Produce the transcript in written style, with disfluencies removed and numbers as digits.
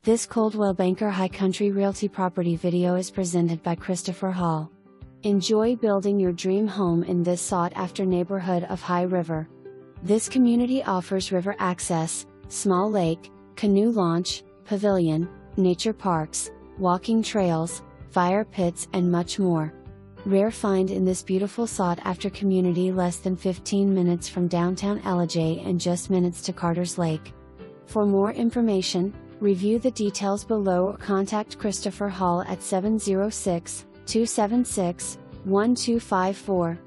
This Coldwell Banker High Country Realty property video is presented by Christopher Hall. Enjoy building your dream home in this sought-after neighborhood of High River. This community offers river access, small lake, canoe launch, pavilion, nature parks, walking trails, fire pits and much more. Rare find in this beautiful sought-after community, less than 15 minutes from downtown Ellijay and just minutes to Carter's Lake. For more information, review the details below or contact Christopher Hall at 706-276-1254.